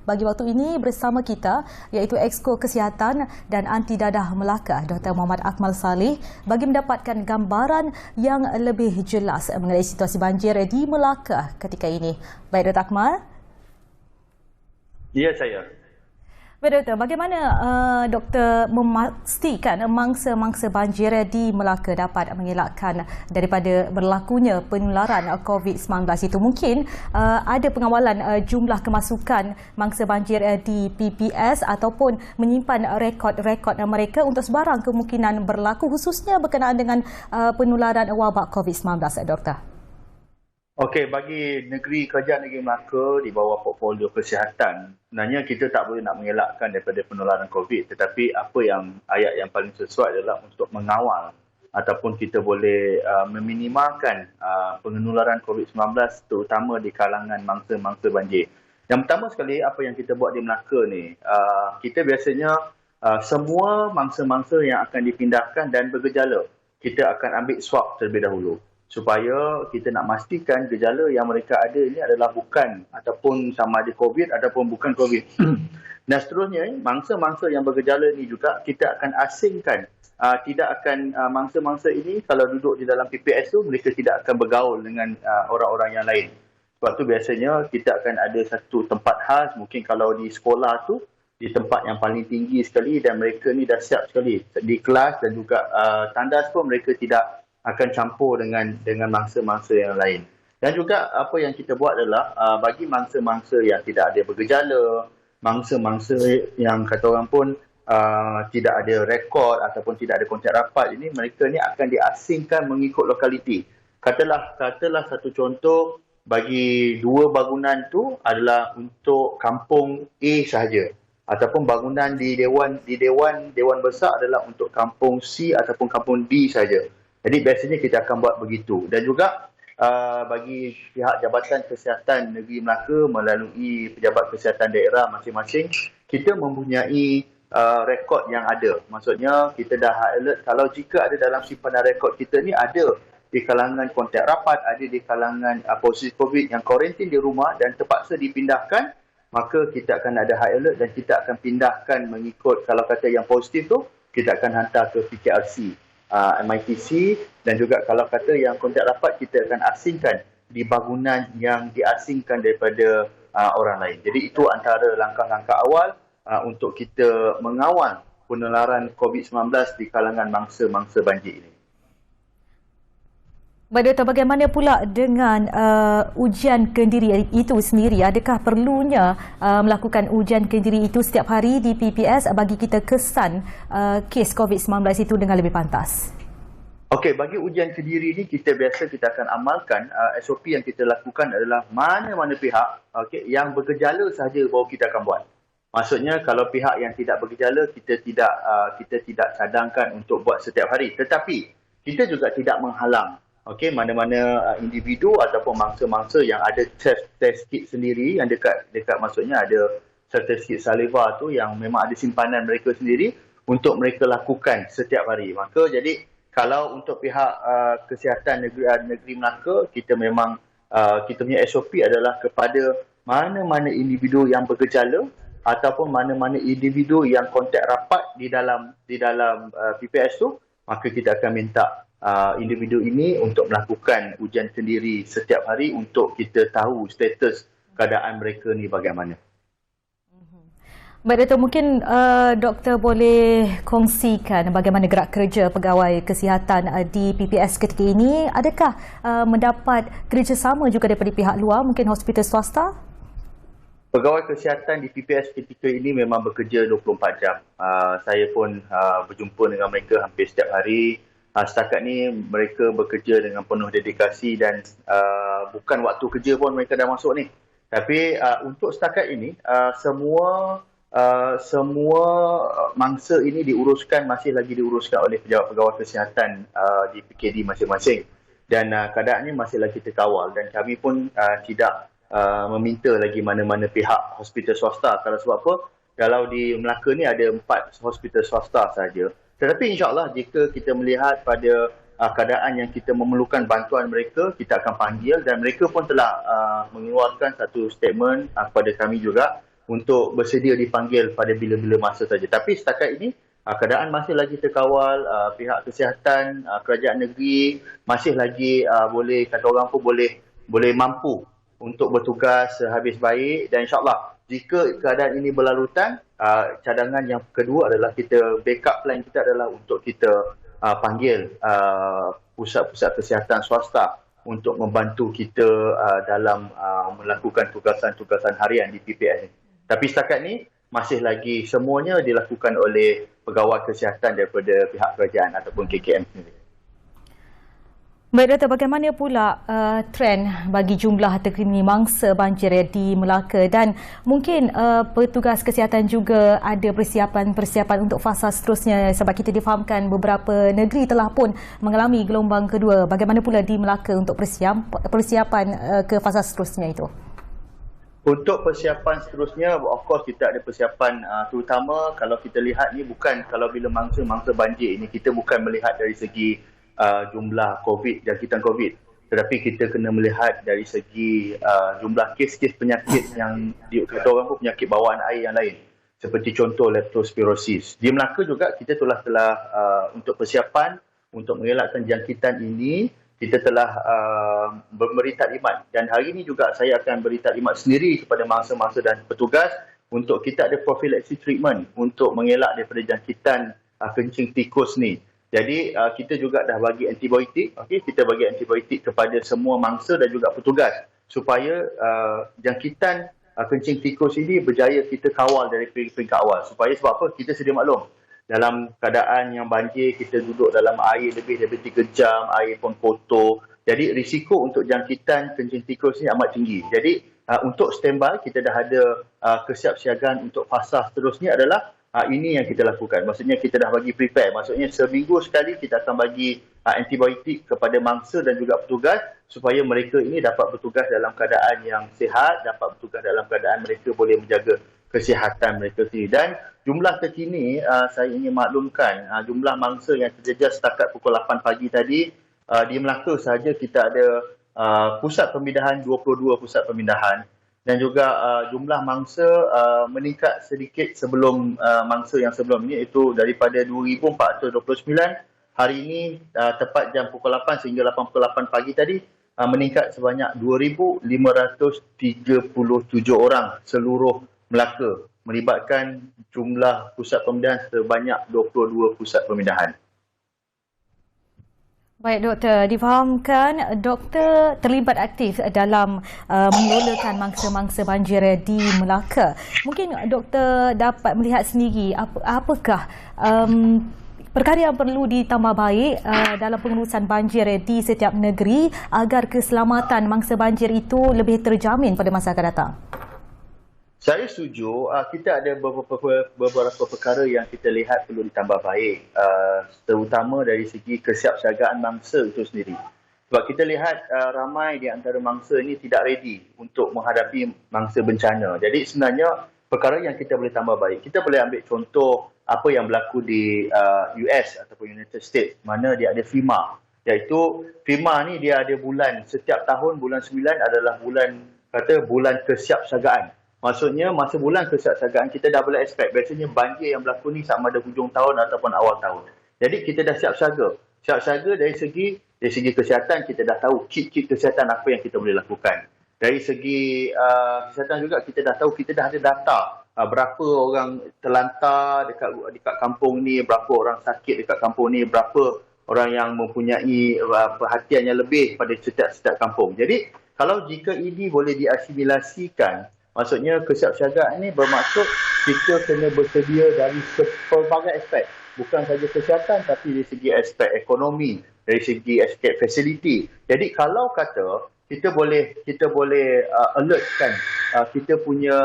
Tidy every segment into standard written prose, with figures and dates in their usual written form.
bagi waktu ini bersama kita iaitu Exco Kesihatan dan Anti Dadah Melaka Dr. Muhammad Akmal Saleh bagi mendapatkan gambaran yang lebih jelas mengenai situasi banjir di Melaka ketika ini. Baik Dr. Akmal. Ya, saya. Baik Doktor, bagaimana Doktor memastikan mangsa-mangsa banjir di Melaka dapat mengelakkan daripada berlakunya penularan COVID-19 itu? Mungkin ada pengawalan jumlah kemasukan mangsa banjir di PPS ataupun menyimpan rekod-rekod mereka untuk sebarang kemungkinan berlaku khususnya berkenaan dengan penularan wabak COVID-19, Doktor. Okey, bagi Kerajaan Negeri Melaka di bawah portfolio kesihatan, sebenarnya kita tak boleh nak mengelakkan daripada penularan COVID, tetapi apa yang ayat yang paling sesuai adalah untuk mengawal ataupun kita boleh meminimalkan penularan COVID-19 terutama di kalangan mangsa-mangsa banjir. Yang pertama sekali, apa yang kita buat di Melaka ni, kita biasanya semua mangsa-mangsa yang akan dipindahkan dan bergejala, kita akan ambil swab terlebih dahulu, supaya kita nak pastikan gejala yang mereka ada ini adalah bukan ataupun sama ada COVID ataupun bukan COVID. Dan seterusnya, mangsa-mangsa yang bergejala ini juga kita akan asingkan. Tidak akan mangsa-mangsa ini kalau duduk di dalam PPS tu, mereka tidak akan bergaul dengan orang-orang yang lain. Sebab tu biasanya kita akan ada satu tempat khas, mungkin kalau di sekolah tu, di tempat yang paling tinggi sekali dan mereka ni dah siap sekali. Di kelas dan juga tandas pun mereka tidak akan campur dengan mangsa-mangsa yang lain. Dan juga apa yang kita buat adalah bagi mangsa-mangsa yang tidak ada bergejala, mangsa-mangsa yang kata orang pun tidak ada rekod ataupun tidak ada kontak rapat, ini mereka ni akan diasingkan mengikut lokaliti. Katalah satu contoh, bagi dua bangunan tu adalah untuk kampung A sahaja, ataupun bangunan di dewan besar adalah untuk kampung C ataupun kampung D saja. Jadi biasanya kita akan buat begitu. Dan juga bagi pihak Jabatan Kesihatan Negeri Melaka melalui pejabat kesihatan daerah masing-masing, kita mempunyai rekod yang ada. Maksudnya kita dah high alert kalau jika ada dalam simpanan rekod kita ni ada di kalangan kontak rapat, ada di kalangan positif COVID yang kuarantin di rumah dan terpaksa dipindahkan, maka kita akan ada high alert dan kita akan pindahkan mengikut, kalau kata yang positif tu, kita akan hantar ke PKRC. MITC, dan juga kalau kata yang kontak rapat kita akan asingkan di bangunan yang diasingkan daripada orang lain. Jadi itu antara langkah-langkah awal untuk kita mengawal penularan COVID-19 di kalangan mangsa-mangsa banjir ini. Baik Doktor, bagaimana pula dengan ujian kendiri itu sendiri? Adakah perlunya melakukan ujian kendiri itu setiap hari di PPS bagi kita kesan kes COVID-19 itu dengan lebih pantas? Okey, bagi ujian kendiri ini kita akan amalkan SOP yang kita lakukan adalah mana-mana pihak yang bergejala sahaja baru kita akan buat. Maksudnya kalau pihak yang tidak bergejala kita tidak cadangkan untuk buat setiap hari. Tetapi kita juga tidak menghalang mana-mana individu ataupun mangsa-mangsa yang ada test kit sendiri yang dekat maksudnya ada test kit saliva tu yang memang ada simpanan mereka sendiri untuk mereka lakukan setiap hari. Maka jadi kalau untuk pihak kesihatan negeri Melaka, kita memang kita punya SOP adalah kepada mana-mana individu yang bergejala ataupun mana-mana individu yang kontak rapat di dalam PPS tu, maka kita akan minta individu ini untuk melakukan ujian sendiri setiap hari untuk kita tahu status keadaan mereka ni bagaimana. Baik Doktor, mungkin Doktor boleh kongsikan bagaimana gerak kerja pegawai kesihatan di PPS ketika ini. Adakah mendapat kerjasama juga daripada pihak luar, mungkin hospital swasta? Pegawai kesihatan di PPS ketika ini memang bekerja 24 jam. Saya pun berjumpa dengan mereka hampir setiap hari. Setakat ni mereka bekerja dengan penuh dedikasi dan bukan waktu kerja pun mereka dah masuk ni. Tapi untuk setakat ini semua mangsa ini masih lagi diuruskan oleh pegawai kesihatan di PKD masing-masing. Dan keadaannya masih lagi terkawal dan kami pun tidak meminta lagi mana-mana pihak hospital swasta. Sebab apa? Kalau di Melaka ni ada 4 hospital swasta saja. Tetapi insyaAllah jika kita melihat pada keadaan yang kita memerlukan bantuan mereka, kita akan panggil dan mereka pun telah mengeluarkan satu statement kepada kami juga untuk bersedia dipanggil pada bila-bila masa saja. Tapi setakat ini keadaan masih lagi terkawal, pihak kesihatan, kerajaan negeri masih lagi boleh, kata orang pun boleh mampu untuk bertugas habis baik, dan insyaAllah jika keadaan ini berlarutan, cadangan yang kedua adalah backup plan kita adalah untuk kita panggil pusat-pusat kesihatan swasta untuk membantu kita dalam melakukan tugasan-tugasan harian di PPS ini. Tapi setakat ni masih lagi semuanya dilakukan oleh pegawai kesihatan daripada pihak kerajaan ataupun KKM sendiri. Baik Doktor, bagaimana pula trend bagi jumlah terkini mangsa banjir di Melaka, dan mungkin petugas kesihatan juga ada persiapan untuk fasa seterusnya, sebab kita difahamkan beberapa negeri telah pun mengalami gelombang kedua. Bagaimana pula di Melaka untuk persiapan ke fasa seterusnya itu? Untuk persiapan seterusnya, of course kita ada persiapan, terutama kalau kita lihat ni bukan, kalau bila mangsa banjir ini kita bukan melihat dari segi jumlah COVID, jangkitan COVID, tetapi kita kena melihat dari segi jumlah kes-kes penyakit yang kata orang pun penyakit bawaan air yang lain, seperti contoh leptospirosis. Di Melaka juga kita telah untuk persiapan untuk mengelakkan jangkitan ini, kita telah memberi taklimat, dan hari ini juga saya akan beri taklimat sendiri kepada mangsa-mangsa dan petugas untuk kita ada prophylaxis treatment untuk mengelak daripada jangkitan kencing tikus ni. Jadi kita juga dah bagi antibiotik, kita bagi antibiotik kepada semua mangsa dan juga petugas supaya jangkitan kencing tikus ini berjaya kita kawal dari peringkat awal. Supaya sebab apa? Kita sedia maklum, dalam keadaan yang banjir kita duduk dalam air lebih daripada 3 jam, air pun kotor. Jadi risiko untuk jangkitan kencing tikus ini amat tinggi. Jadi untuk standby kita dah ada kesiapsiagaan untuk fasa seterusnya adalah ini yang kita lakukan. Maksudnya kita dah bagi prepare. Maksudnya seminggu sekali kita akan bagi antibiotik kepada mangsa dan juga petugas supaya mereka ini dapat bertugas dalam keadaan yang sihat, dapat bertugas dalam keadaan mereka boleh menjaga kesihatan mereka sendiri. Dan jumlah terkini saya ingin maklumkan jumlah mangsa yang terjejas setakat pukul 8 pagi tadi di Melaka sahaja kita ada pusat pemindahan, 22 pusat pemindahan. Dan juga jumlah mangsa meningkat sedikit sebelum mangsa yang sebelum ini, iaitu daripada 2,429 hari ini tepat jam pukul 8 sehingga 8 pagi tadi meningkat sebanyak 2,537 orang seluruh Melaka, melibatkan jumlah pusat pemindahan sebanyak 22 pusat pemindahan. Baik Doktor, difahamkan Doktor terlibat aktif dalam mengelolakan mangsa-mangsa banjir di Melaka. Mungkin Doktor dapat melihat sendiri apakah perkara yang perlu ditambah baik dalam pengurusan banjir di setiap negeri agar keselamatan mangsa banjir itu lebih terjamin pada masa akan datang. Saya setuju, kita ada beberapa perkara yang kita lihat perlu ditambah baik, terutama dari segi kesiapsiagaan mangsa itu sendiri. Sebab kita lihat ramai di antara mangsa ini tidak ready untuk menghadapi mangsa bencana. Jadi sebenarnya perkara yang kita boleh tambah baik, kita boleh ambil contoh apa yang berlaku di US ataupun United States, mana dia ada FEMA. Iaitu FEMA ni dia ada bulan, setiap tahun bulan 9 adalah bulan kesiapsiagaan. Maksudnya masa bulan kesiapsiagaan kita dah boleh expect biasanya banjir yang berlaku ni sama ada hujung tahun ataupun awal tahun. Jadi kita dah siap siaga. Siap siaga dari segi kesihatan, kita dah tahu kit-kit kesihatan apa yang kita boleh lakukan. Dari segi kesihatan juga kita dah tahu, kita dah ada data berapa orang terlantar dekat kampung ni, berapa orang sakit dekat kampung ni, berapa orang yang mempunyai perhatian yang lebih pada setiap kampung. Jadi kalau jika ini boleh diasimilasikan, maksudnya kesiapsiagaan ini bermaksud kita kena bersedia dari pelbagai aspek. Bukan saja kesihatan tapi dari segi aspek ekonomi, dari segi aspek fasiliti. Jadi kalau kata kita boleh alertkan kita punya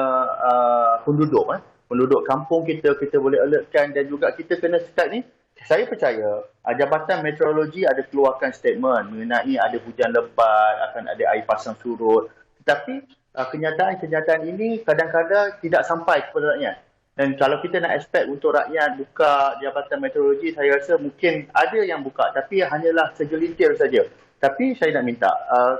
penduduk kampung kita boleh alertkan, dan juga kita kena start ni. Saya percaya Jabatan Meteorologi ada keluarkan statement mengenai ada hujan lebat, akan ada air pasang surut. Tetapi kenyataan ini kadang-kadang tidak sampai kepada rakyat. Dan kalau kita nak expect untuk rakyat buka Jabatan Meteorologi, saya rasa mungkin ada yang buka, tapi hanyalah segelintir saja. Tapi saya nak minta,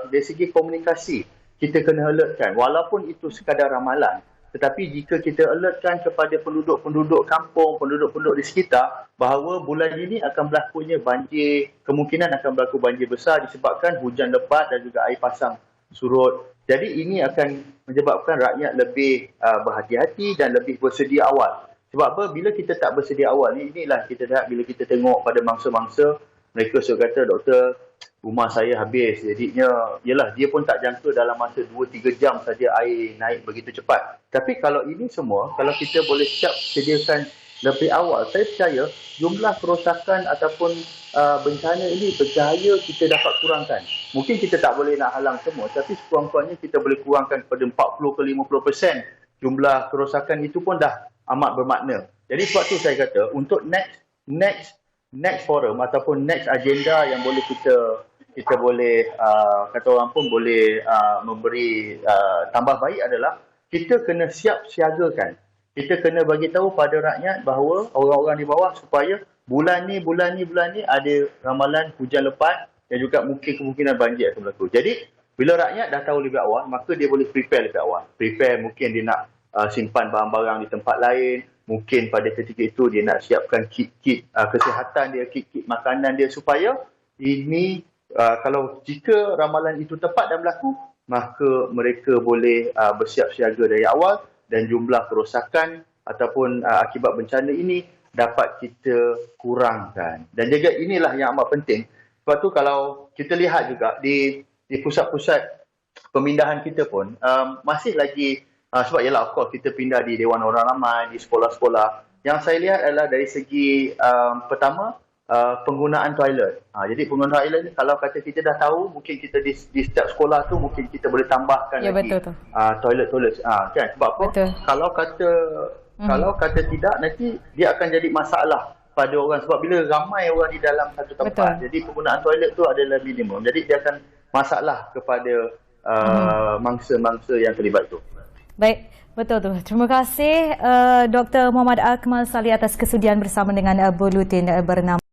dari segi komunikasi, kita kena alertkan. Walaupun itu sekadar ramalan, Tetapi jika kita alertkan kepada penduduk-penduduk kampung, penduduk-penduduk di sekitar bahawa bulan ini akan berlakunya banjir, kemungkinan akan berlaku banjir besar disebabkan hujan lebat dan juga air pasang surut. Jadi ini akan menyebabkan rakyat lebih berhati-hati dan lebih bersedia awal. Sebab apa? Bila kita tak bersedia awal, inilah kita lihat bila kita tengok pada mangsa-mangsa, mereka suka kata, doktor, rumah saya habis. Jadinya, yalah, dia pun tak jangka dalam masa 2-3 jam saja air naik begitu cepat. Tapi kalau ini semua, kalau kita boleh siap sediakan lebih awal, saya percaya jumlah kerosakan ataupun bencana ini berjaya kita dapat kurangkan. Mungkin kita tak boleh nak halang semua, tapi sekurang-kurangnya kita boleh kurangkan kepada 40-50% jumlah kerosakan itu pun dah amat bermakna. Jadi sebab tu saya kata untuk next forum ataupun next agenda yang boleh kita boleh kata orang pun boleh memberi tambah baik adalah kita kena siap siagakan. Kita kena bagi tahu pada rakyat bahawa orang-orang di bawah supaya bulan ni ada ramalan hujan lebat dan juga mungkin kemungkinan banjir akan berlaku. Jadi bila rakyat dah tahu lebih awal, maka dia boleh prepare lebih awal. Prepare mungkin dia nak simpan barang-barang di tempat lain. Mungkin pada ketika itu dia nak siapkan kit-kit kesihatan dia, kit-kit makanan dia supaya ini kalau jika ramalan itu tepat dan berlaku, maka mereka boleh bersiap siaga dari awal dan jumlah kerosakan ataupun akibat bencana ini dapat kita kurangkan. Dan juga inilah yang amat penting. Sebab tu kalau kita lihat juga di pusat-pusat pemindahan kita pun masih lagi sebab ialah of course kita pindah di Dewan Orang Ramai, di sekolah-sekolah. Yang saya lihat adalah dari segi pertama penggunaan toilet. Jadi penggunaan toilet ni kalau kata kita dah tahu, mungkin kita di setiap sekolah tu mungkin kita boleh tambahkan lagi toilet-toilet. Kan? Sebab apa? Betul. Kalau kata tidak, nanti dia akan jadi masalah pada orang. Sebab bila ramai orang di dalam satu tempat, jadi penggunaan toilet tu adalah minimum. Jadi dia akan masalah kepada mangsa-mangsa yang terlibat tu. Baik, betul tu. Terima kasih Dr. Muhammad Akmal Saleh atas kesudian bersama dengan Bulletin Bernama.